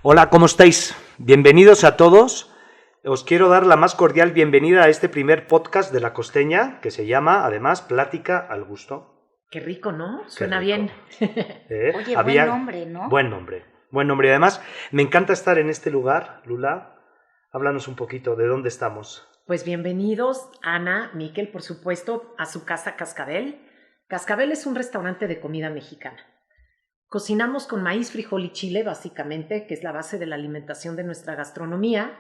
Hola, ¿cómo estáis? Bienvenidos a todos. Os quiero dar la más cordial bienvenida a este primer podcast de La Costeña, que se llama, además, Plática al Gusto. Qué rico, ¿no? Qué Suena rico. bien. Oye, buen nombre, ¿no? Buen nombre. Y además, me encanta estar en este lugar. Lula, háblanos un poquito de dónde estamos. Pues bienvenidos, Ana, Miquel, por supuesto, a su casa Cascabel. Cascabel es un restaurante de comida mexicana. Cocinamos con maíz, frijol y chile, básicamente, que es la base de la alimentación de nuestra gastronomía,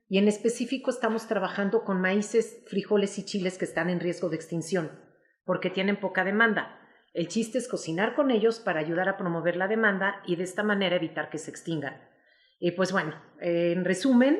y en específico estamos trabajando con maíces, frijoles y chiles que están en riesgo de extinción, porque tienen poca demanda. El chiste es cocinar con ellos para ayudar a promover la demanda y de esta manera evitar que se extingan. Y pues bueno, en resumen,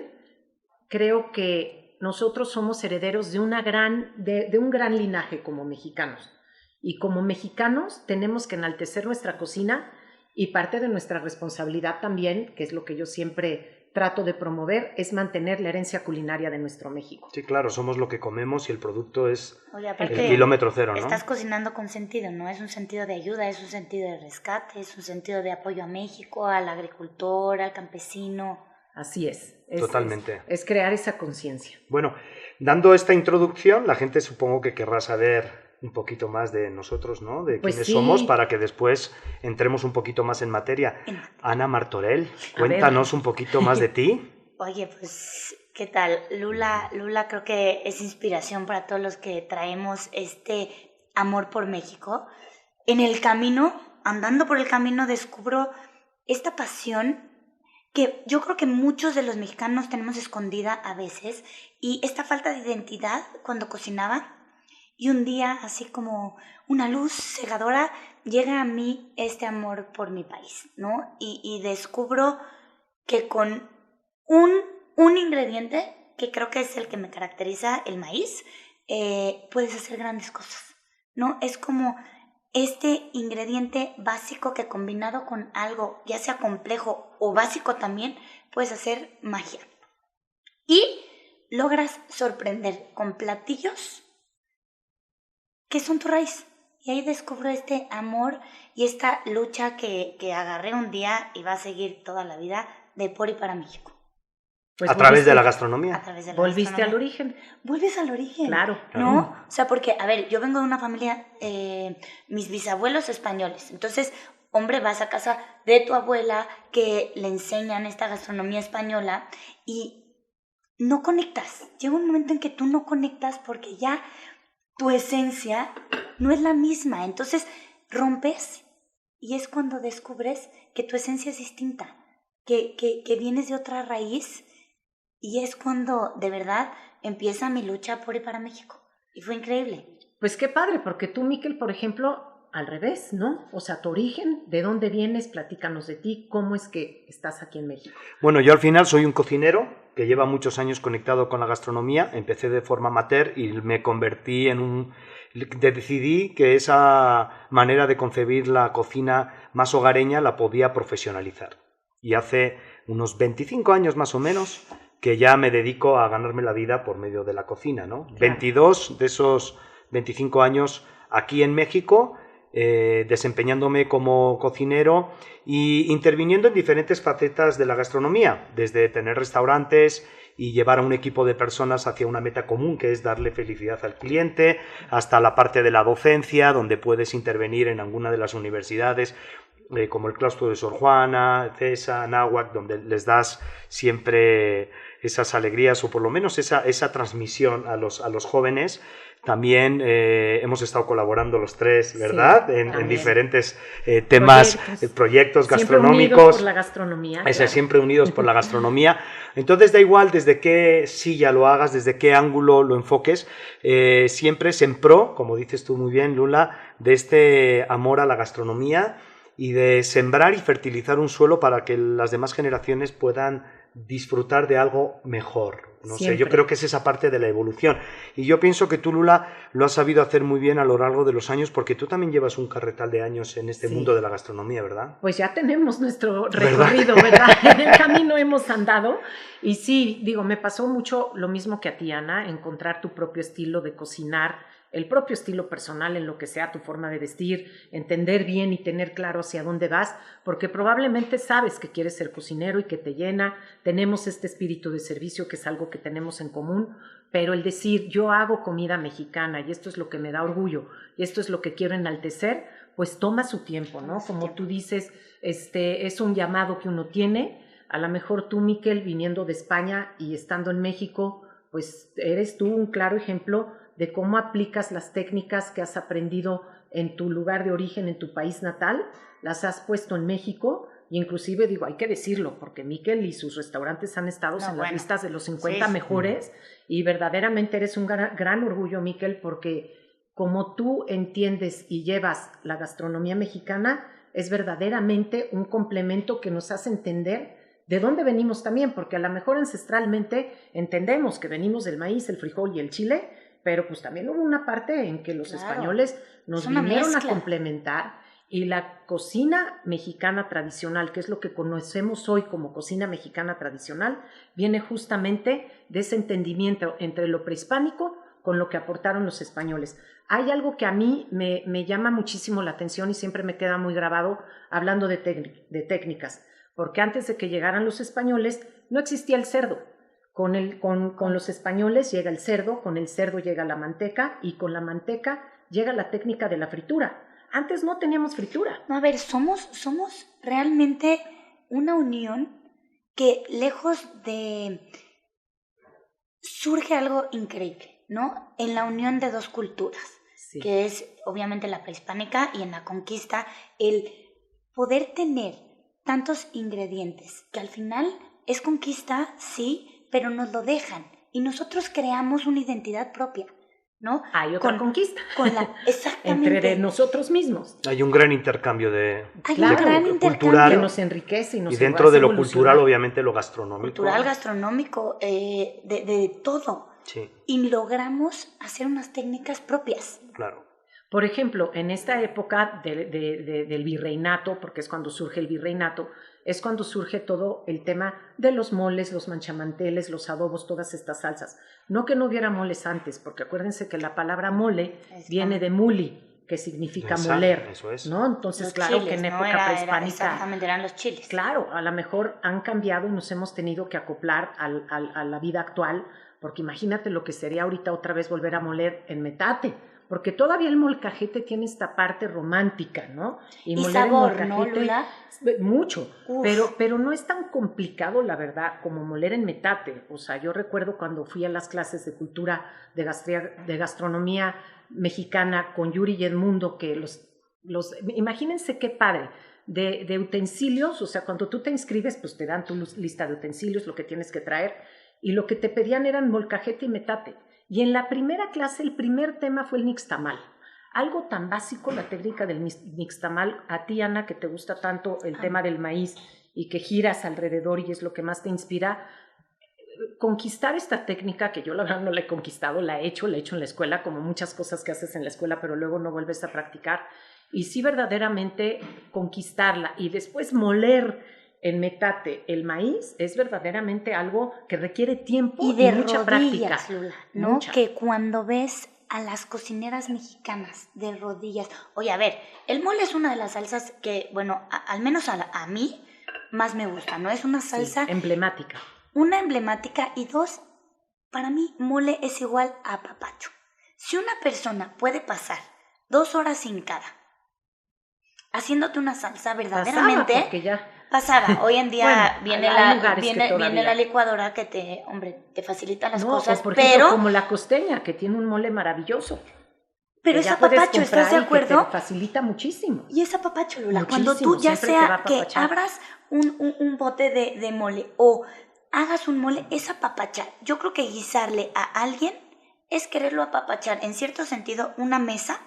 creo que nosotros somos herederos de un gran linaje como mexicanos. Y como mexicanos tenemos que enaltecer nuestra cocina y parte de nuestra responsabilidad también, que es lo que yo siempre trato de promover, es mantener la herencia culinaria de nuestro México. Sí, claro, somos lo que comemos y el producto es Oye, el aparte, kilómetro cero, ¿no? estás cocinando con sentido, ¿no? Es un sentido de ayuda, es un sentido de rescate, es un sentido de apoyo a México, al agricultor, al campesino. Así es. Totalmente. Es crear esa conciencia. Bueno, dando esta introducción, la gente supongo que querrá saber un poquito más de nosotros, ¿no? De Pues quiénes sí. somos, para que después entremos un poquito más en materia. Ana Martorell, A cuéntanos un poquito más de ti. Oye, pues, ¿qué tal? Lula creo que es inspiración para todos los que traemos este amor por México. En el camino, andando por el camino, descubro esta pasión que yo creo que muchos de los mexicanos tenemos escondida a veces, y esta falta de identidad cuando cocinaba. Y un día, así como una luz cegadora, llega a mí este amor por mi país, ¿no? Y descubro que con un ingrediente, que creo que es el que me caracteriza, el maíz, puedes hacer grandes cosas, ¿no? Es como este ingrediente básico que combinado con algo, ya sea complejo o básico también, puedes hacer magia. Y logras sorprender con platillos que son tu raíz. Y ahí descubro este amor y esta lucha que agarré un día y va a seguir toda la vida, de por y para México. Pues A través de la A gastronomía. través de la Volviste gastronomía. al origen. Vuelves al origen. Claro. ¿No? O sea, porque, a ver, yo vengo de una familia, mis bisabuelos españoles. Entonces, hombre, vas a casa de tu abuela que le enseñan esta gastronomía española y no conectas. Llega un momento en que tú no conectas porque ya tu esencia no es la misma. Entonces, rompes y es cuando descubres que tu esencia es distinta, que vienes de otra raíz. Y es cuando, de verdad, empieza mi lucha por y para México. Y fue increíble. Pues qué padre, porque tú, Miquel, por ejemplo, al revés, ¿no? O sea, tu origen, ¿de dónde vienes? Platícanos de ti, ¿cómo es que estás aquí en México? Bueno, yo al final soy un cocinero que lleva muchos años conectado con la gastronomía. Empecé de forma amateur y me convertí decidí que esa manera de concebir la cocina más hogareña la podía profesionalizar. Y hace unos 25 años más o menos que ya me dedico a ganarme la vida por medio de la cocina, ¿no? Claro. 22 de esos 25 años aquí en México, desempeñándome como cocinero y interviniendo en diferentes facetas de la gastronomía, desde tener restaurantes y llevar a un equipo de personas hacia una meta común, que es darle felicidad al cliente, hasta la parte de la docencia, donde puedes intervenir en alguna de las universidades, como el claustro de Sor Juana, CESA, Anáhuac, donde les das siempre esas alegrías o por lo menos esa transmisión a los jóvenes. También hemos estado colaborando los tres, ¿verdad? Sí, en diferentes temas, proyectos Siempre gastronómicos. unidos por la gastronomía. Claro. Siempre unidos por la gastronomía. Entonces da igual desde qué silla lo hagas, desde qué ángulo lo enfoques, siempre es en pro, como dices tú muy bien, Lula, de este amor a la gastronomía y de sembrar y fertilizar un suelo para que las demás generaciones puedan disfrutar de algo mejor. No sé, yo creo que es esa parte de la evolución. Y yo pienso que tú, Lula, lo has sabido hacer muy bien a lo largo de los años, porque tú también llevas un carretal de años en este mundo de la gastronomía, ¿verdad? Pues ya tenemos nuestro recorrido, ¿verdad? En el camino hemos andado. Y sí, digo, me pasó mucho lo mismo que a ti, Ana, encontrar tu propio estilo de cocinar, el propio estilo personal en lo que sea tu forma de vestir, entender bien y tener claro hacia dónde vas, porque probablemente sabes que quieres ser cocinero y que te llena, tenemos este espíritu de servicio que es algo que tenemos en común, pero el decir yo hago comida mexicana y esto es lo que me da orgullo y esto es lo que quiero enaltecer, pues toma su tiempo, ¿no? Como tú dices, es un llamado que uno tiene. A lo mejor tú, Miquel, viniendo de España y estando en México, pues eres tú un claro ejemplo de cómo aplicas las técnicas que has aprendido en tu lugar de origen, en tu país natal, las has puesto en México, y inclusive digo, hay que decirlo, porque Miquel y sus restaurantes han estado en las listas de los 50 mejores, y verdaderamente eres un gran orgullo, Miquel, porque como tú entiendes y llevas la gastronomía mexicana, es verdaderamente un complemento que nos hace entender de dónde venimos también, porque a lo mejor ancestralmente entendemos que venimos del maíz, el frijol y el chile, pero pues también hubo una parte en que los españoles nos vinieron a complementar, y la cocina mexicana tradicional, que es lo que conocemos hoy como cocina mexicana tradicional, viene justamente de ese entendimiento entre lo prehispánico con lo que aportaron los españoles. Hay algo que a mí me llama muchísimo la atención y siempre me queda muy grabado hablando de técnicas, porque antes de que llegaran los españoles no existía el cerdo. Con los españoles llega el cerdo, con el cerdo llega la manteca y con la manteca llega la técnica de la fritura. Antes no teníamos fritura. No, a ver, somos realmente una unión que lejos de... surge algo increíble, ¿no? En la unión de dos culturas, que es obviamente la prehispánica, y en la conquista el poder tener tantos ingredientes que al final es conquista, sí, pero nos lo dejan y nosotros creamos una identidad propia, ¿no? Hay otra conquista. Exactamente. Entre nosotros mismos. Hay un gran intercambio cultural que nos enriquece y dentro de lo cultural, obviamente, lo gastronómico. Cultural, gastronómico, de todo. Sí. Y logramos hacer unas técnicas propias. Claro. Por ejemplo, en esta época del virreinato, porque es cuando surge el virreinato, es cuando surge todo el tema de los moles, los manchamanteles, los adobos, todas estas salsas. No que no hubiera moles antes, porque acuérdense que la palabra mole viene de muli, que significa moler. Eso es. ¿No? Entonces, los claro chiles, que en ¿no? época prehispánica... Exactamente, eran los chiles. Claro, a lo mejor han cambiado y nos hemos tenido que acoplar a la vida actual, porque imagínate lo que sería ahorita otra vez volver a moler en metate, porque todavía el molcajete tiene esta parte romántica, ¿no? Y sabor, ¿no, Lula? Mucho, pero no es tan complicado, la verdad, como moler en metate. O sea, yo recuerdo cuando fui a las clases de cultura de gastronomía mexicana con Yuri y Edmundo, que imagínense qué padre, de utensilios, o sea, cuando tú te inscribes, pues te dan tu lista de utensilios, lo que tienes que traer, y lo que te pedían eran molcajete y metate. Y en la primera clase, el primer tema fue el nixtamal. Algo tan básico, la técnica del nixtamal. A ti, Ana, que te gusta tanto el tema del maíz y que giras alrededor y es lo que más te inspira, conquistar esta técnica, que yo la verdad no la he conquistado, la he hecho en la escuela, como muchas cosas que haces en la escuela, pero luego no vuelves a practicar. Y sí, verdaderamente conquistarla y después moler en metate el maíz es verdaderamente algo que requiere tiempo y mucha práctica. Lula, ¿no? Mucha. Que cuando ves a las cocineras mexicanas de rodillas, oye, a ver, el mole es una de las salsas que, bueno, al menos a mí más me gusta, ¿no? Es una salsa emblemática. Una emblemática, y dos, para mí mole es igual a apapacho. Si una persona puede pasar 2 horas hincada haciéndote una salsa verdaderamente... Pasaba, hoy en día bueno, viene la licuadora que te facilita las cosas, por ejemplo, como la costeña, que tiene un mole maravilloso. Pero es apapacho, ¿estás de acuerdo? Te facilita muchísimo. Y es apapacho, Lula. Cuando tú ya sea que abras un bote de mole o hagas un mole, es apapachar. Yo creo que guisarle a alguien es quererlo apapachar. En cierto sentido, una mesa,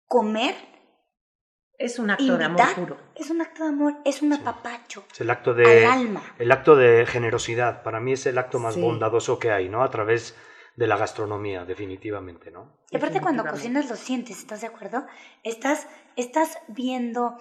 comer... Es un acto de amor puro. Es un acto de amor, es un apapacho. Es el acto al alma. El acto de generosidad. Para mí es el acto más bondadoso que hay, ¿no? A través de la gastronomía, definitivamente, ¿no? Y aparte cuando cocinas lo sientes, ¿estás de acuerdo? Estás viendo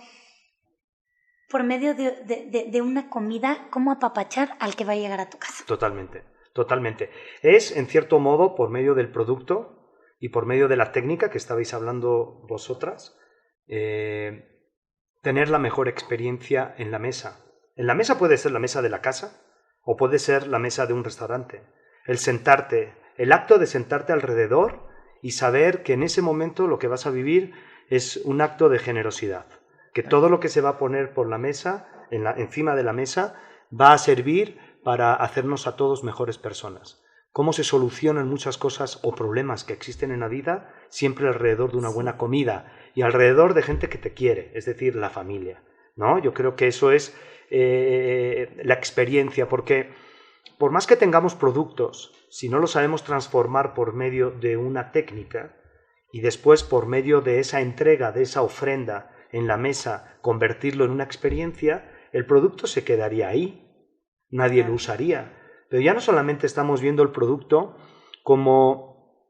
por medio de una comida cómo apapachar al que va a llegar a tu casa. Totalmente, totalmente. Es, en cierto modo, por medio del producto, y por medio de la técnica que estabais hablando vosotras, tener la mejor experiencia en la mesa. En la mesa puede ser la mesa de la casa o puede ser la mesa de un restaurante. El acto de sentarte alrededor y saber que en ese momento lo que vas a vivir es un acto de generosidad, que todo lo que se va a poner por la mesa, encima de la mesa, va a servir para hacernos a todos mejores personas. Cómo se solucionan muchas cosas o problemas que existen en la vida siempre alrededor de una buena comida y alrededor de gente que te quiere, es decir, la familia, ¿no? Yo creo que eso es la experiencia, porque por más que tengamos productos, si no los sabemos transformar por medio de una técnica y después por medio de esa entrega, de esa ofrenda en la mesa, convertirlo en una experiencia, el producto se quedaría ahí, nadie lo usaría. Pero ya no solamente estamos viendo el producto como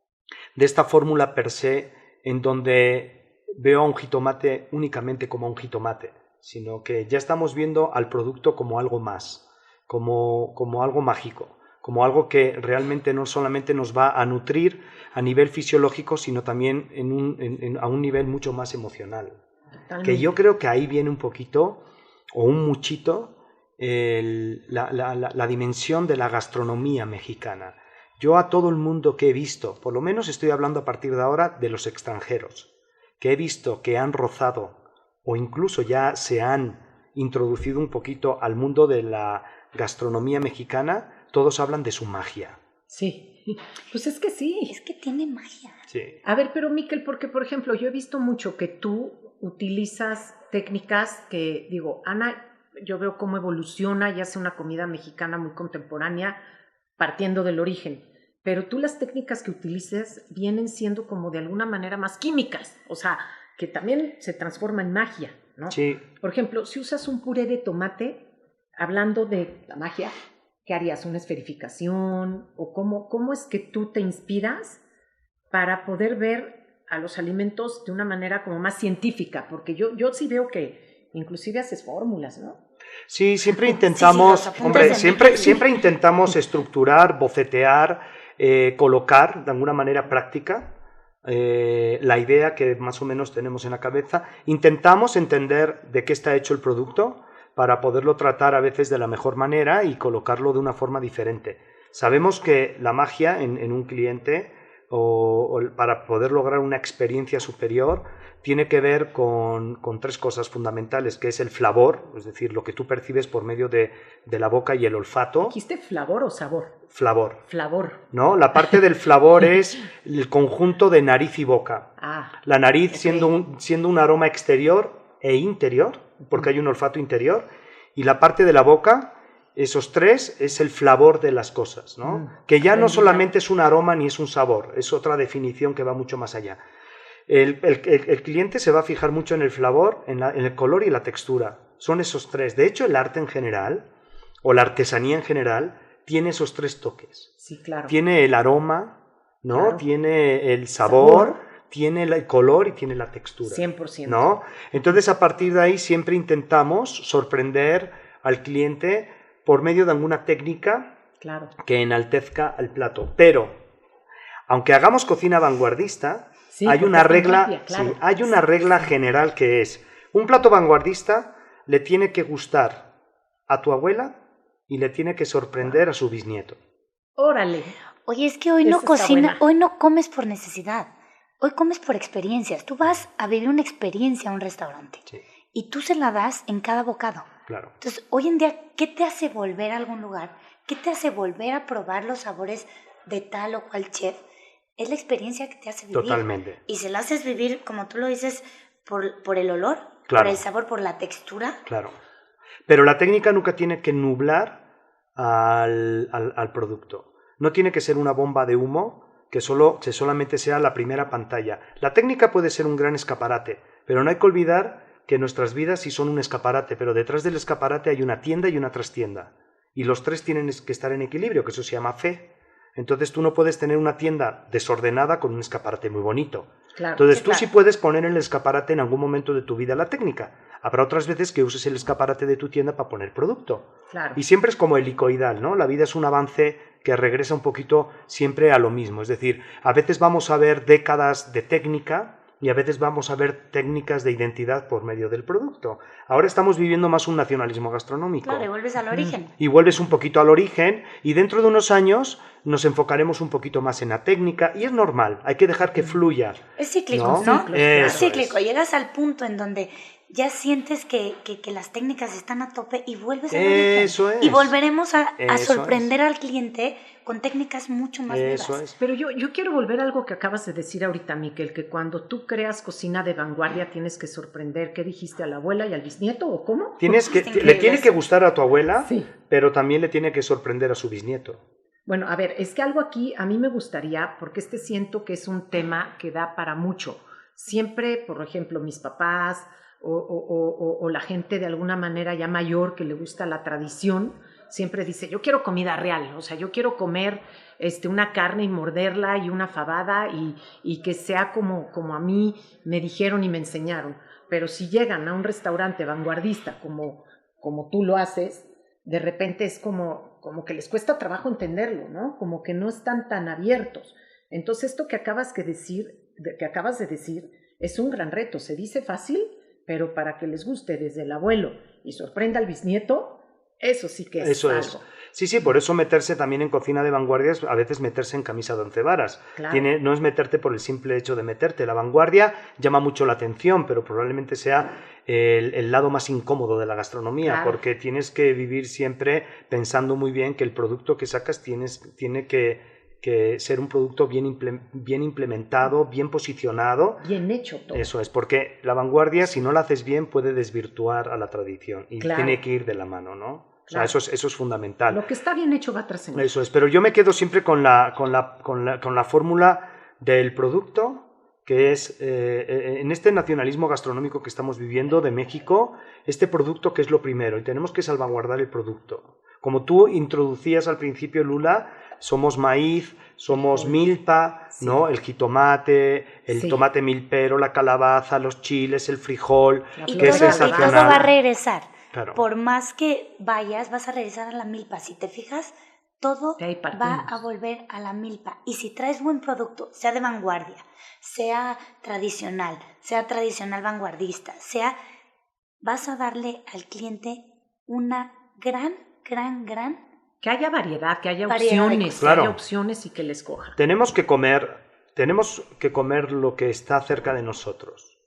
de esta fórmula per se, en donde veo a un jitomate únicamente como un jitomate, sino que ya estamos viendo al producto como algo más, como algo mágico, como algo que realmente no solamente nos va a nutrir a nivel fisiológico, sino también a un nivel mucho más emocional. Totalmente. Que yo creo que ahí viene un poquito, o un muchito, la dimensión de la gastronomía mexicana. Yo a todo el mundo que he visto, por lo menos estoy hablando a partir de ahora de los extranjeros, que he visto que han rozado o incluso ya se han introducido un poquito al mundo de la gastronomía mexicana, todos hablan de su magia. Sí, pues es que sí. Es que tiene magia. Sí. A ver, pero Miquel, porque por ejemplo yo he visto mucho que tú utilizas técnicas que, digo, Ana, yo veo cómo evoluciona y hace una comida mexicana muy contemporánea partiendo del origen, pero tú las técnicas que utilizas vienen siendo como de alguna manera más químicas, o sea, que también se transforma en magia, ¿no? Sí. Por ejemplo, si usas un puré de tomate, hablando de la magia, ¿qué harías? ¿Una esferificación? ¿O cómo es que tú te inspiras para poder ver a los alimentos de una manera como más científica? Porque yo sí veo que inclusive haces fórmulas, ¿no? Sí, siempre intentamos, siempre intentamos estructurar, bocetear, colocar de alguna manera práctica la idea que más o menos tenemos en la cabeza. Intentamos entender de qué está hecho el producto para poderlo tratar a veces de la mejor manera y colocarlo de una forma diferente. Sabemos que la magia en un cliente o para poder lograr una experiencia superior tiene que ver con tres cosas fundamentales, que es el flavor, es decir, lo que tú percibes por medio de la boca y el olfato. ¿Dijiste flavor o sabor? Flavor. Flavor. ¿No? La parte del flavor es el conjunto de nariz y boca. La nariz siendo un aroma exterior e interior, porque hay un olfato interior, y la parte de la boca, esos tres, es el flavor de las cosas, ¿no? Que ya no solamente es un aroma ni es un sabor, es otra definición que va mucho más allá. El cliente se va a fijar mucho en el flavor, en el color y la textura. Son esos tres. De hecho, el arte en general, o la artesanía en general, tiene esos tres toques. Sí, claro. Tiene el aroma, ¿no? Claro. Tiene el sabor, tiene el color y tiene la textura. 100%. ¿No? Entonces, a partir de ahí, siempre intentamos sorprender al cliente por medio de alguna técnica que enaltezca al plato. Pero, aunque hagamos cocina vanguardista, hay una regla, hay una regla general que es: un plato vanguardista le tiene que gustar a tu abuela y le tiene que sorprender a su bisnieto. ¡Órale! Oye, es que hoy no cocinas, hoy no comes por necesidad, hoy comes por experiencias. Tú vas a vivir una experiencia a un restaurante y tú se la das en cada bocado. Claro. Entonces, hoy en día, ¿qué te hace volver a algún lugar? ¿Qué te hace volver a probar los sabores de tal o cual chef? Es la experiencia que te hace vivir. Totalmente. Y se la haces vivir, como tú lo dices, por el olor, claro, por el sabor, por la textura. Claro. Pero la técnica nunca tiene que nublar al producto. No tiene que ser una bomba de humo que solamente sea la primera pantalla. La técnica puede ser un gran escaparate, pero no hay que olvidar que nuestras vidas sí son un escaparate, pero detrás del escaparate hay una tienda y una trastienda. Y los tres tienen que estar en equilibrio, que eso se llama fe. Entonces tú no puedes tener una tienda desordenada con un escaparate muy bonito. Claro, entonces tú sí puedes poner en el escaparate en algún momento de tu vida la técnica. Habrá otras veces que uses el escaparate de tu tienda para poner producto. Claro. Y siempre es como helicoidal, ¿no? La vida es un avance que regresa un poquito siempre a lo mismo. Es decir, a veces vamos a ver décadas de técnica y a veces vamos a ver técnicas de identidad por medio del producto. Ahora estamos viviendo más un nacionalismo gastronómico. Claro, y vuelves al origen. Y vuelves un poquito al origen y dentro de unos años nos enfocaremos un poquito más en la técnica y es normal, hay que dejar que fluya. Es cíclico, ¿no? ¿no? Es Eso cíclico. es. Llegas al punto en donde ya sientes que las técnicas están a tope y vuelves al origen. Eso es. Y volveremos a Eso sorprender al cliente con técnicas mucho más Eso vivas. es. Pero yo quiero volver a algo que acabas de decir ahorita, Miquel, que cuando tú creas cocina de vanguardia tienes que sorprender. ¿Qué dijiste? ¿A la abuela y al bisnieto o cómo? Tienes que, Es increíble le tiene que eso. gustar a tu abuela, Sí. pero también le tiene que sorprender a su bisnieto. Bueno, a ver, es que algo aquí a mí me gustaría, porque siento que es un tema que da para mucho. Siempre, por ejemplo, mis papás o la gente de alguna manera ya mayor que le gusta la tradición, siempre dice, yo quiero comida real, o sea, yo quiero comer una carne y morderla y una fabada y que sea como a mí me dijeron y me enseñaron. Pero si llegan a un restaurante vanguardista como tú lo haces, de repente es como que les cuesta trabajo entenderlo, ¿no? Como que no están tan abiertos. Entonces esto que acabas de decir es un gran reto. Se dice fácil, pero para que les guste desde el abuelo y sorprenda al bisnieto, eso sí que es Eso algo. es. Sí, por eso meterse también en cocina de vanguardia es a veces meterse en camisa de once varas. Claro. No es meterte por el simple hecho de meterte. La vanguardia llama mucho la atención, pero probablemente sea el lado más incómodo de la gastronomía, Claro. porque tienes que vivir siempre pensando muy bien que el producto que sacas tiene que ser un producto bien implementado, bien posicionado. Bien hecho todo. Eso es, porque la vanguardia, si no la haces bien, puede desvirtuar a la tradición y Claro. tiene que ir de la mano, ¿no? O sea, Claro. eso es fundamental. Lo que está bien hecho va a trascender. Eso es, pero yo me quedo siempre con la fórmula del producto, que es en este nacionalismo gastronómico que estamos viviendo de México, este producto que es lo primero, y tenemos que salvaguardar el producto. Como tú introducías al principio, Lula, somos maíz, somos milpa, Sí. ¿no? El jitomate, el Sí. tomate milpero, la calabaza, los chiles, el frijol, La Y flor que es de todo sensacional. va a regresar. Claro. Por más que vayas, vas a regresar a la milpa. Si te fijas, todo De ahí partimos. va a volver a la milpa. Y si traes buen producto, sea de vanguardia, sea tradicional vanguardista, vas a darle al cliente una gran Que haya variedad, que haya Variedad de opciones, cosas. que Claro. haya opciones y que les coja. Tenemos que comer lo que está cerca de nosotros.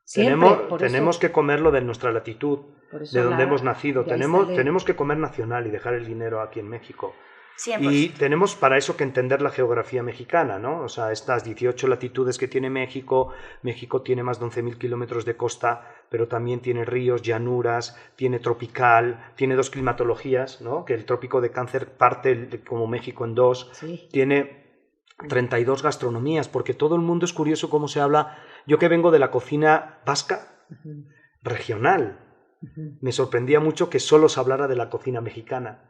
Siempre, por tenemos eso- que comerlo de nuestra latitud, por eso de donde la- hemos nacido. de ahí Tenemos, sale- tenemos que comer nacional y dejar el dinero aquí en México. 100%. Y tenemos para eso que entender la geografía mexicana, ¿no? O sea, estas 18 latitudes que tiene México, México tiene más de 11.000 kilómetros de costa, pero también tiene ríos, llanuras, tiene tropical, tiene dos climatologías, ¿no? Que el trópico de Cáncer parte como México en dos, Sí. tiene 32 gastronomías, porque todo el mundo es curioso cómo se habla. Yo que vengo de la cocina vasca, Ujú, regional, ujú. me sorprendía mucho que solo se hablara de la cocina mexicana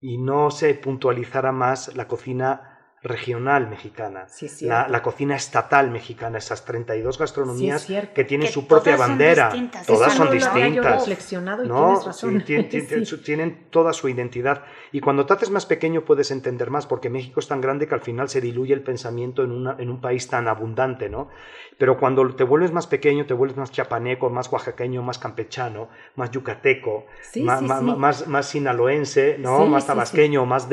y no se puntualizara más la cocina regional mexicana, Sí, es cierto. la cocina estatal mexicana, esas 32 gastronomías Sí, es cierto. que tienen Que su propia todas son bandera, distintas. todas Eso son no lo había yo distintas. reflexionado y ¿No? tienes razón. Sí, Sí. tienen toda su identidad. Y cuando te haces más pequeño puedes entender más, porque México es tan grande que al final se diluye el pensamiento en un país tan abundante, ¿no? Pero cuando te vuelves más pequeño, te vuelves más chapaneco, más oaxaqueño, más campechano, más yucateco, Sí, más, sí, más, sí. más sinaloense, ¿no? Sí, más sí, tabasqueño, más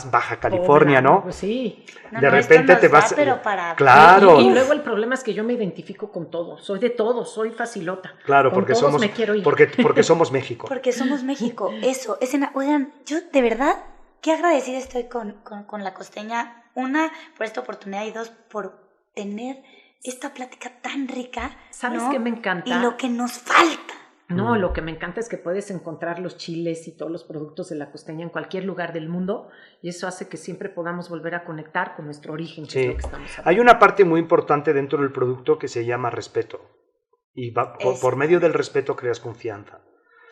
Baja California, Poblano, ¿no? pues sí. No, de no, esto repente nos te da, vas... pero para... Claro. Y luego el problema es que yo me identifico con todo. Soy de todo, soy facilota. Claro, Con porque todos somos, me quiero ir. porque somos México. Porque somos México, eso. Oigan, yo de verdad, qué agradecida estoy con la costeña. Una, por esta oportunidad y dos, por tener esta plática tan rica. ¿Sabes ¿no? qué me encanta? Y lo que nos falta. No, lo que me encanta es que puedes encontrar los chiles y todos los productos de la costeña en cualquier lugar del mundo y eso hace que siempre podamos volver a conectar con nuestro origen, que Sí. es lo que estamos hablando. Hay una parte muy importante dentro del producto que se llama respeto. Y por medio del respeto creas confianza.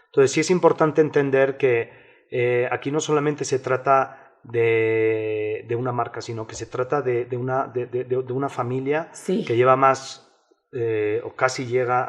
Entonces sí es importante entender que aquí no solamente se trata de una marca, sino que se trata de una familia Sí. que lleva más o casi llega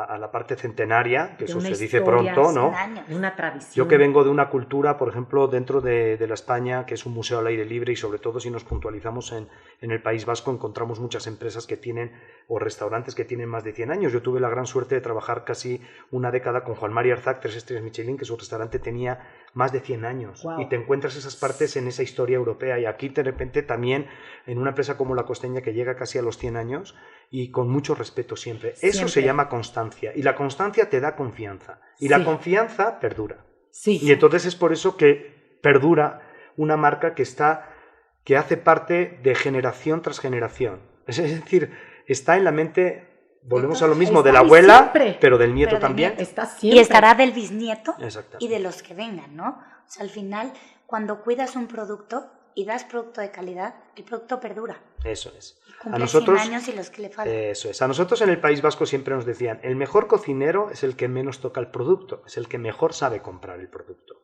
a la parte centenaria, que De eso una se dice historia, pronto, ¿no? 100 años. Una tradición. Yo que vengo de una cultura, por ejemplo, dentro de la España, que es un museo al aire libre, y sobre todo si nos puntualizamos en el País Vasco, encontramos muchas empresas que tienen, o restaurantes que tienen más de 100 años. Yo tuve la gran suerte de trabajar casi una década con Juan Mari Arzac, 3 estrellas Michelin, que su restaurante tenía más de 100 años. Wow. Y te encuentras esas partes en esa historia europea. Y aquí, de repente, también en una empresa como La Costeña, que llega casi a los 100 años, y con mucho respeto siempre. Eso Siempre. se llama constancia. Y la constancia te da confianza. Y Sí. la confianza perdura. Sí. Y entonces es por eso que perdura una marca que hace parte de generación tras generación. Es decir, está en la mente, volvemos a lo mismo, Está de la ahí abuela, siempre. pero del nieto Pero del también. nieto. Está siempre. Y estará del bisnieto Exactamente. y de los que vengan, ¿no? O sea, al final, cuando cuidas un producto y das producto de calidad, el producto perdura. Eso es. Y A cumple nosotros, 100 años y los que le faltan. eso es. A nosotros en el País Vasco siempre nos decían, el mejor cocinero es el que menos toca el producto, es el que mejor sabe comprar el producto.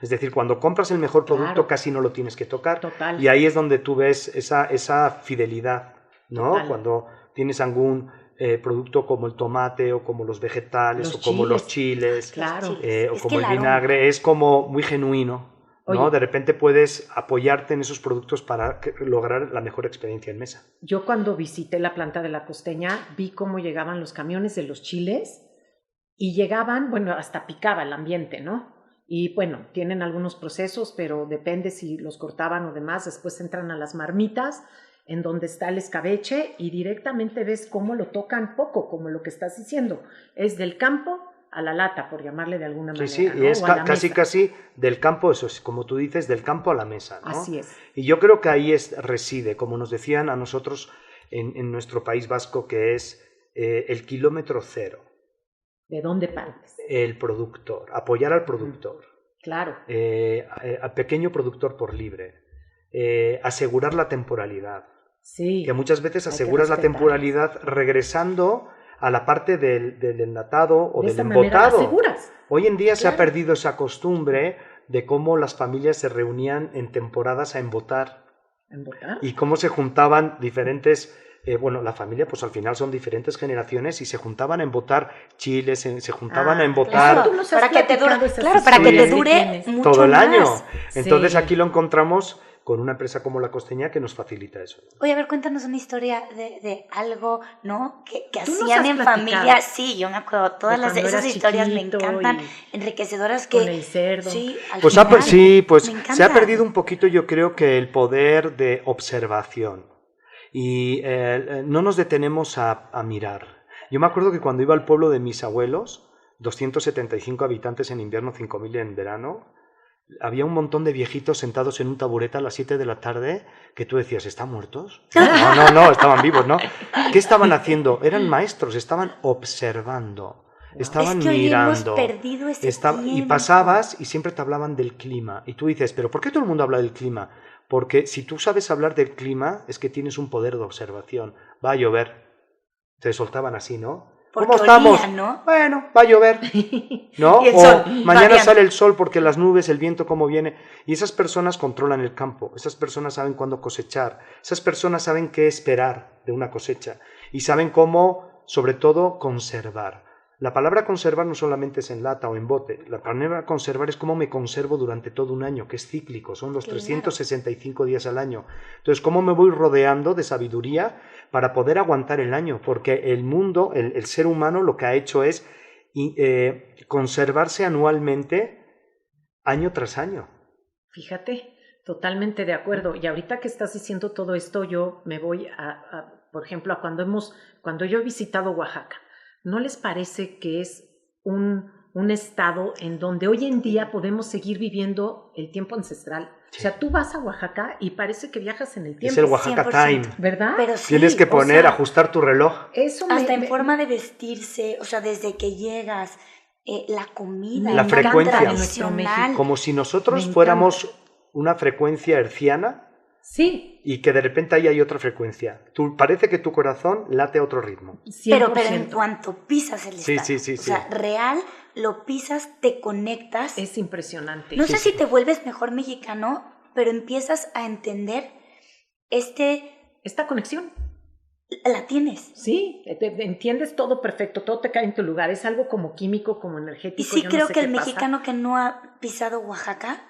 Es decir, cuando compras el mejor producto Claro. casi no lo tienes que tocar. Total. Y ahí es donde tú ves esa fidelidad, ¿no? Total. Cuando tienes algún producto como el tomate o como los vegetales Los o como los chiles Claro. Los o Es como que el el aroma. vinagre, es como muy genuino, ¿no? Oye. De repente puedes apoyarte en esos productos para lograr la mejor experiencia en mesa. Yo cuando visité la planta de La Costeña vi cómo llegaban los camiones de los chiles y llegaban, bueno, hasta picaba el ambiente, ¿no? Y bueno, tienen algunos procesos, pero depende si los cortaban o demás. Después entran a las marmitas en donde está el escabeche y directamente ves cómo lo tocan poco, como lo que estás diciendo. Es del campo a la lata, por llamarle de alguna manera. Sí, sí, ¿no? y es O a la casi, mesa. casi del campo, eso es, como tú dices, del campo a la mesa, ¿no? Así es. Y yo creo que ahí reside, como nos decían a nosotros en nuestro País Vasco, que es el kilómetro cero, ¿De dónde partes? el productor, apoyar al productor, Claro. al pequeño productor por libre, asegurar la temporalidad, Sí. que muchas veces Hay que aseguras la respetar. temporalidad regresando a la parte del enlatado o De del esta manera la embotado. aseguras. Hoy en día se ha Claro. perdido esa costumbre de cómo las familias se reunían en temporadas a embotar ¿En votar? y cómo se juntaban diferentes, bueno, la familia pues al final son diferentes generaciones y se juntaban a embotar chiles, se juntaban a embotar Claro, Tú nos has para que te dure, platicado esas claro, para que te historias que dure tienes. mucho todo el más. año. Entonces Sí. aquí lo encontramos con una empresa como La Costeña que nos facilita eso. Oye, a ver, cuéntanos una historia de algo, ¿no? Que Tú nos hacían has en platicado. familia. Sí, yo me acuerdo. Todas De cuando esas eras historias me chiquito encantan, y enriquecedoras que... con el cerdo. Sí, al Pues final, sí, pues me se ha encanta. perdido un poquito, yo creo que el poder de observación y no nos detenemos a mirar. Yo me acuerdo que cuando iba al pueblo de mis abuelos, 275 habitantes en invierno, 5.000 en verano, había un montón de viejitos sentados en un taburete a las 7 de la tarde que tú decías, ¿están muertos? No, estaban vivos, ¿no? ¿Qué estaban haciendo? Eran maestros, estaban observando, estaban Es que hoy mirando. hemos perdido ese Y tiempo. pasabas y siempre te hablaban del clima. Y tú dices, ¿pero por qué todo el mundo habla del clima? Porque si tú sabes hablar del clima, es que tienes un poder de observación. Va a llover. Te soltaban así, ¿no? Porque ¿Cómo estamos? olía, ¿no? Bueno, va a llover, ¿no? Y el O sol, mañana variando. sale el sol porque las nubes, el viento, cómo viene. Y esas personas controlan el campo. Esas personas saben cuándo cosechar. Esas personas saben qué esperar de una cosecha. Y saben cómo, sobre todo, conservar. La palabra conservar no solamente es en lata o en bote. La palabra conservar es cómo me conservo durante todo un año, que es cíclico, son los Claro. 365 días al año. Entonces, cómo me voy rodeando de sabiduría para poder aguantar el año, porque el mundo, el ser humano, lo que ha hecho es conservarse anualmente, año tras año. Fíjate, totalmente de acuerdo. Y ahorita que estás diciendo todo esto, yo me voy por ejemplo, a cuando yo he visitado Oaxaca. ¿No les parece que es un estado en donde hoy en día podemos seguir viviendo el tiempo ancestral? Sí. O sea, tú vas a Oaxaca y parece que viajas en el tiempo. Es el Oaxaca 100%. Time. ¿Verdad? Pero sí, Tienes que o poner, sea, ajustar tu reloj. Eso hasta en forma de vestirse, o sea, desde que llegas, la comida, La tan frecuencia. tradicional. Como si Me nosotros encanta. fuéramos una frecuencia herciana Sí, y que de repente ahí hay otra frecuencia. Parece que tu corazón late a otro ritmo. 100%. Pero en cuanto pisas el Sí, estado, sí, o sea, real, lo pisas, te conectas. Es impresionante. No sé si te vuelves mejor mexicano, pero empiezas a entender Esta conexión. la tienes. Sí, entiendes todo perfecto, todo te cae en tu lugar, es algo como químico, como energético. Y sí yo creo no sé que el qué pasa. mexicano que no ha pisado Oaxaca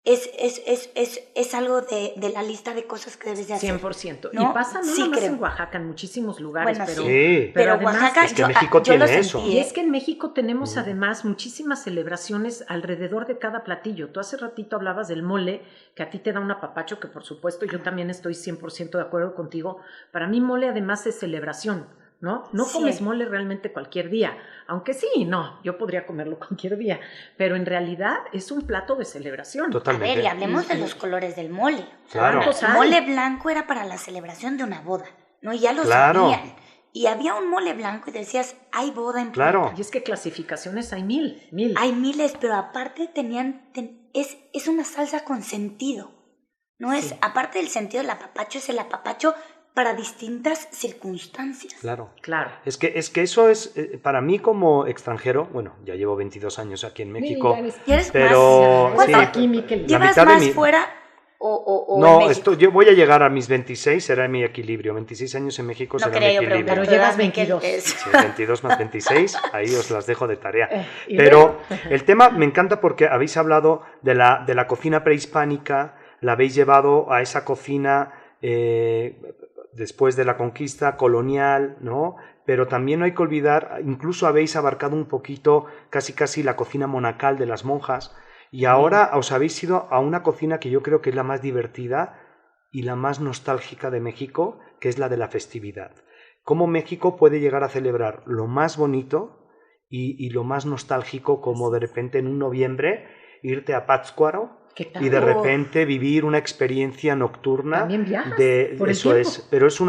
es algo de la lista de cosas que debes de hacer. 100%. ¿No? Y pasa no Sí, nada más creo. en Oaxaca, en muchísimos lugares, Bueno, pero, Sí. Pero además, Oaxaca, es que México yo lo tiene eso. sentí, y es que en México tenemos además muchísimas celebraciones alrededor de cada platillo. Tú hace ratito hablabas del mole, que a ti te da un apapacho, que por supuesto yo también estoy 100% de acuerdo contigo. Para mí mole además es celebración, ¿no? No Sí. comes mole realmente cualquier día, aunque sí, no, yo podría comerlo cualquier día, pero en realidad es un plato de celebración. A Totalmente. ver, y hablemos de los colores del mole. Claro. ¿Cuántos El hay? mole blanco era para la celebración de una boda, ¿no? Y ya lo Claro. sabían. Y había un mole blanco y decías, hay boda en Claro. puerta. Y es que clasificaciones hay mil. Hay miles, pero aparte es una salsa con sentido. No es, Sí. aparte del sentido del apapacho, es el apapacho para distintas circunstancias. Claro. Claro. Es que eso es, para mí como extranjero, bueno, ya llevo 22 años aquí en México, Ya eres pero más. sí, aquí, Miquel. la ¿Llevas mitad de más mi- fuera o no, en México? yo voy a llegar a mis 26, será mi equilibrio, 26 años en México No será quería mi yo equilibrio. preguntar. Pero llevas 22. Sí, 22 más 26, ahí os las dejo de tarea. Y Pero luego. el tema me encanta porque habéis hablado de la cocina prehispánica, la habéis llevado a esa cocina después de la conquista colonial, ¿no? Pero también no hay que olvidar, incluso habéis abarcado un poquito, casi la cocina monacal de las monjas, y ahora os habéis ido a una cocina que yo creo que es la más divertida y la más nostálgica de México, que es la de la festividad. Cómo México puede llegar a celebrar lo más bonito y lo más nostálgico, como de repente en un noviembre irte a Pátzcuaro ¿Qué tal? y de Oh. repente vivir una experiencia nocturna. También viajas de por el eso tiempo. es, pero es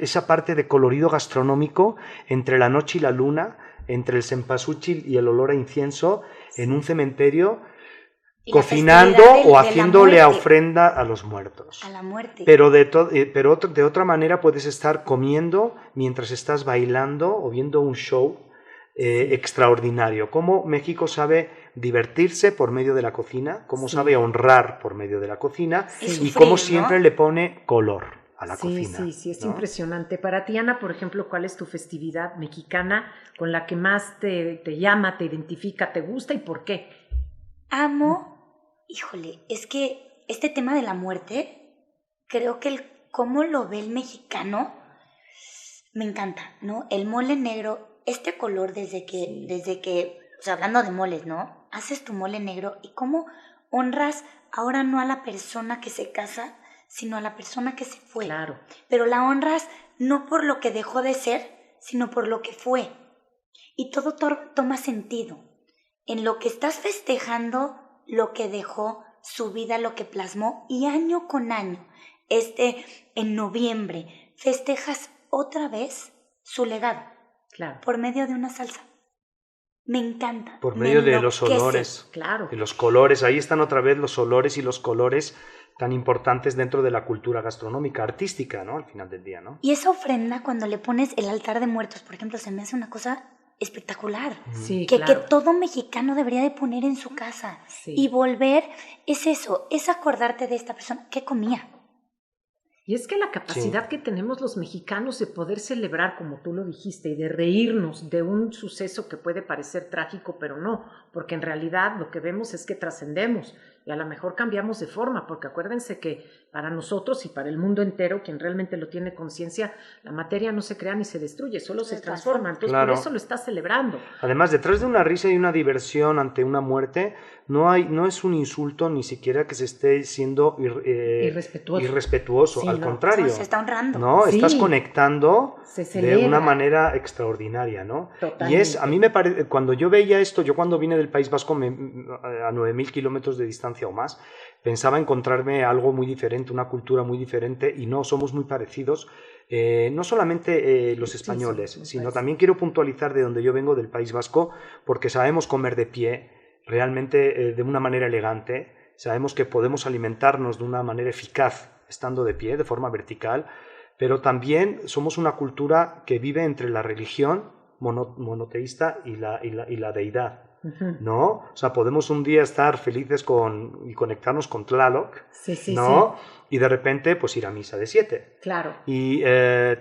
esa parte de colorido gastronómico entre la noche y la luna, entre el cempasúchil y el olor a incienso, en un cementerio, Y la cocinando festividad o de la haciéndole muerte. ofrenda a los muertos. A la muerte. Pero de otra manera puedes estar comiendo mientras estás bailando o viendo un show extraordinario. Cómo México sabe divertirse por medio de la cocina, cómo Sí. sabe honrar por medio de la cocina Y y sufrir, cómo ¿no? siempre le pone color a la Sí, cocina. sí, es ¿no? impresionante. Para ti, Ana, por ejemplo, ¿cuál es tu festividad mexicana con la que más te llama, te identifica, te gusta y por qué? Híjole, es que este tema de la muerte, creo que cómo lo ve el mexicano, me encanta, ¿no? El mole negro, este color desde que, o sea, hablando de moles, ¿no? Haces tu mole negro y cómo honras ahora no a la persona que se casa, sino a la persona que se fue. Claro. Pero la honras no por lo que dejó de ser, sino por lo que fue. Y todo toma sentido. En lo que estás festejando, lo que dejó, su vida, lo que plasmó, y año con año, en noviembre, festejas otra vez su legado Claro, por medio de una salsa. Me encanta. Por me medio de los enloquece. olores, claro. de los colores. Ahí están otra vez los olores y los colores tan importantes dentro de la cultura gastronómica, artística, ¿no? Al final del día, ¿no? Y esa ofrenda, cuando le pones el altar de muertos, por ejemplo, se me hace una cosa espectacular. Sí, Que claro. todo mexicano debería de poner en su casa. Sí. Y volver, es eso, es acordarte de esta persona. ¿Qué comía? Y es que la capacidad que tenemos los mexicanos de poder celebrar, como tú lo dijiste, y de reírnos de un suceso que puede parecer trágico, pero no, porque en realidad lo que vemos es que trascendemos y a lo mejor cambiamos de forma, porque acuérdense que para nosotros y para el mundo entero, quien realmente lo tiene conciencia, la materia no se crea ni se destruye, solo se transforma. Entonces Claro. por eso lo estás celebrando. Además, detrás de una risa y una diversión ante una muerte, no es un insulto ni siquiera que se esté siendo irrespetuoso. Sí, al no. contrario. No, se está honrando. ¿No? Sí. Estás conectando Se de celebra. una manera extraordinaria, ¿no? Totalmente. Y a mí me parece, cuando yo veía esto, yo cuando vine del País Vasco a 9.000 kilómetros de distancia o más, pensaba encontrarme algo muy diferente, una cultura muy diferente, y no, somos muy parecidos. No solamente los españoles, somos muy sino parecidos. también quiero puntualizar de donde yo vengo, del País Vasco, porque sabemos comer de pie, realmente de una manera elegante, sabemos que podemos alimentarnos de una manera eficaz estando de pie, de forma vertical, pero también somos una cultura que vive entre la religión monoteísta y la deidad. ¿no? O sea, podemos un día estar felices y conectarnos con Tlaloc, ¿no? Y de repente, pues ir a misa de 7. Claro. Y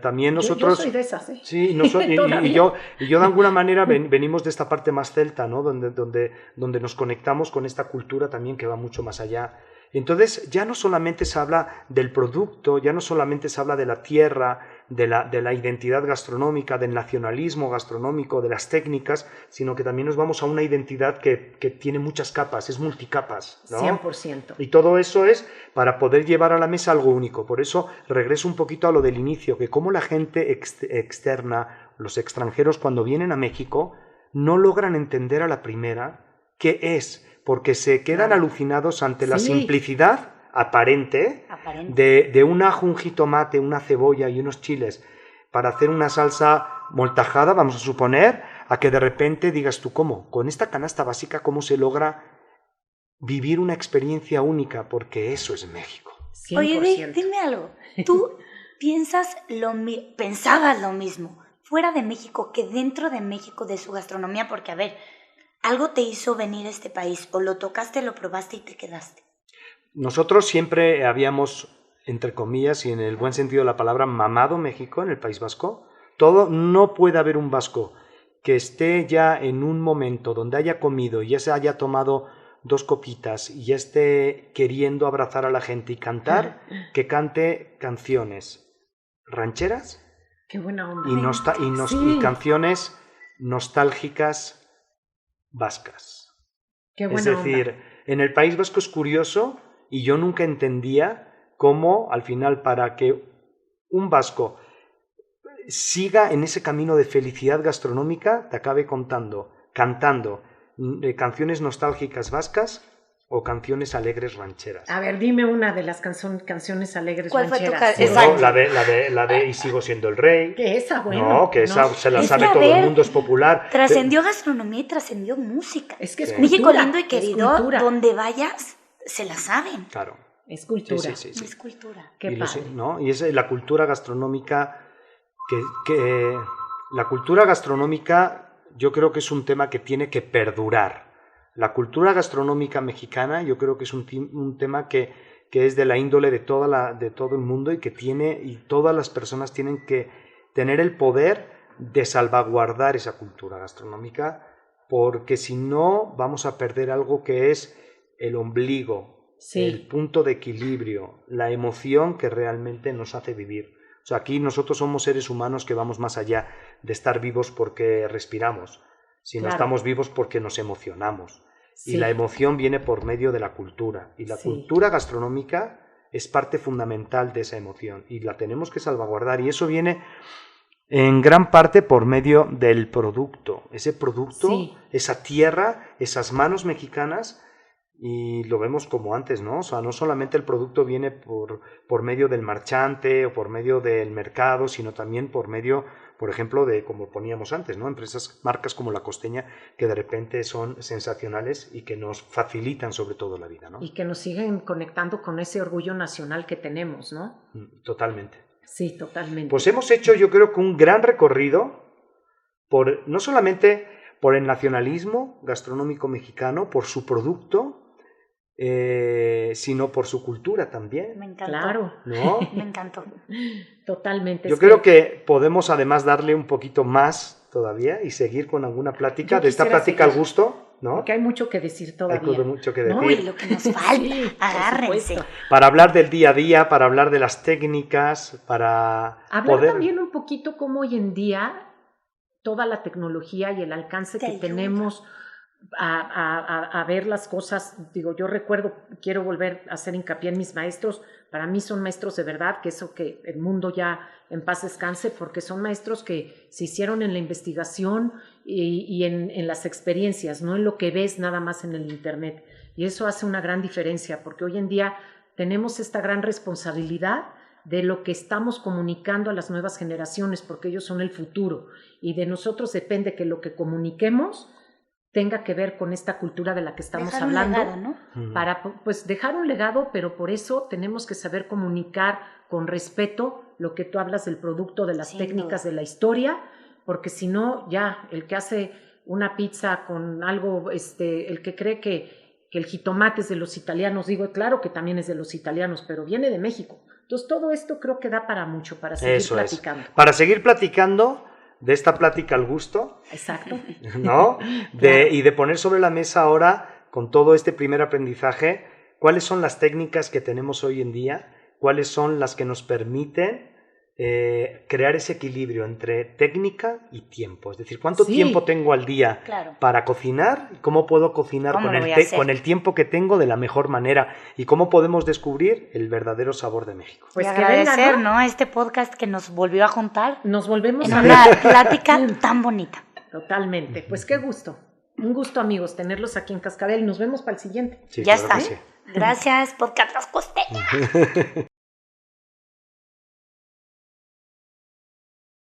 también nosotros... Yo soy de esas, ¿eh? Sí, y yo de alguna manera venimos de esta parte más celta, ¿no? Donde nos conectamos con esta cultura también que va mucho más allá. Entonces ya no solamente se habla del producto, ya no solamente se habla de la tierra, de la identidad gastronómica, del nacionalismo gastronómico, de las técnicas, sino que también nos vamos a una identidad que tiene muchas capas, es multicapas, ¿no? 100%. Y todo eso es para poder llevar a la mesa algo único. Por eso regreso un poquito a lo del inicio, que como la gente externa, los extranjeros cuando vienen a México, no logran entender a la primera qué es, porque se quedan alucinados ante la simplicidad aparente. De un ajo, un jitomate, una cebolla y unos chiles para hacer una salsa moltajada, vamos a suponer, a que de repente digas tú, ¿cómo? Con esta canasta básica, ¿cómo se logra vivir una experiencia única? Porque eso es México. 100%. Oye, dime algo. ¿Tú pensabas lo mismo fuera de México que dentro de México de su gastronomía? Porque, a ver, algo te hizo venir a este país, o lo tocaste, lo probaste y te quedaste. Nosotros siempre habíamos, entre comillas, y en el buen sentido de la palabra, mamado México en el País Vasco. No puede haber un vasco que esté ya en un momento donde haya comido y ya se haya tomado 2 copitas y ya esté queriendo abrazar a la gente y cantar, que cante canciones rancheras. Qué buena onda. Y canciones nostálgicas vascas. Qué buena es decir, onda. En el País Vasco es curioso y yo nunca entendía cómo al final para que un vasco siga en ese camino de felicidad gastronómica te acabe cantando canciones nostálgicas vascas o canciones alegres rancheras. A ver, dime una de las canciones alegres ¿Cuál rancheras. fue tu Exacto. La de Y sigo siendo el rey. Que esa, bueno. No, que esa se la sabe todo el mundo, es popular. Trascendió gastronomía y trascendió música. Es que es México cultura, lindo y querido, donde vayas, se la saben. Claro. Es cultura. Sí. Es cultura. Qué padre. ¿No? Y es la cultura gastronómica la cultura gastronómica yo creo que es un tema que tiene que perdurar. La cultura gastronómica mexicana yo creo que es un tema que es de la índole de todo el mundo y todas las personas tienen que tener el poder de salvaguardar esa cultura gastronómica, porque si no vamos a perder algo que es el ombligo, el punto de equilibrio, la emoción que realmente nos hace vivir. O sea, aquí nosotros somos seres humanos que vamos más allá de estar vivos porque respiramos, sino estamos vivos porque nos emocionamos. Y la emoción viene por medio de la cultura. Y la cultura gastronómica es parte fundamental de esa emoción. Y la tenemos que salvaguardar. Y eso viene en gran parte por medio del producto. Ese producto, esa tierra, esas manos mexicanas. Y lo vemos como antes, ¿no? O sea, no solamente el producto viene por medio del marchante o por medio del mercado, sino también por medio, por ejemplo, de, como poníamos antes, ¿no? Marcas como La Costeña, que de repente son sensacionales y que nos facilitan sobre todo la vida, ¿no? Y que nos siguen conectando con ese orgullo nacional que tenemos, ¿no? Totalmente. Sí, totalmente. Pues hemos hecho, yo creo que un gran recorrido no solamente por el nacionalismo gastronómico mexicano, por su producto, sino por su cultura también. Me encantó. Claro. ¿No? Me encantó. Totalmente. Yo creo que podemos además darle un poquito más todavía y seguir con alguna plática, de esta plática al gusto, ¿no? Porque hay mucho que decir todavía. Hay mucho que decir. No, y lo que nos falta, agárrense. Para hablar del día a día, para hablar de las técnicas, para hablar también un poquito cómo hoy en día toda la tecnología y el alcance que tenemos a ver las cosas. Digo, yo recuerdo, quiero volver a hacer hincapié en mis maestros. Para mí son maestros de verdad, que eso que el mundo ya en paz descanse, porque son maestros que se hicieron en la investigación y en las experiencias, no en lo que ves nada más en el internet. Y eso hace una gran diferencia, porque hoy en día tenemos esta gran responsabilidad de lo que estamos comunicando a las nuevas generaciones, porque ellos son el futuro, y de nosotros depende que lo que comuniquemos tenga que ver con esta cultura de la que estamos hablando, legado, ¿no? Para pues dejar un legado, pero por eso tenemos que saber comunicar con respeto lo que tú hablas del producto, de las técnicas, de la historia, porque si no, ya el que hace una pizza con algo, el que cree que el jitomate es de los italianos, digo, claro que también es de los italianos, pero viene de México. Entonces todo esto creo que da para mucho, para seguir platicando. Para seguir platicando de esta plática al gusto. Exacto. ¿No? Claro. Y de poner sobre la mesa ahora, con todo este primer aprendizaje, cuáles son las técnicas que tenemos hoy en día, cuáles son las que nos permiten crear ese equilibrio entre técnica y tiempo. Es decir, ¿cuánto tiempo tengo al día para cocinar? ¿Y cómo puedo cocinar con el tiempo que tengo de la mejor manera? ¿Y cómo podemos descubrir el verdadero sabor de México? Pues agradecer, ¿no? Este podcast que nos volvió a juntar. Nos volvemos en una plática tan bonita. Totalmente. Pues qué gusto. Un gusto, amigos, tenerlos aquí en Cascabel. Nos vemos para el siguiente. Sí, ya está. Sí. Gracias, podcast Las Costeñas.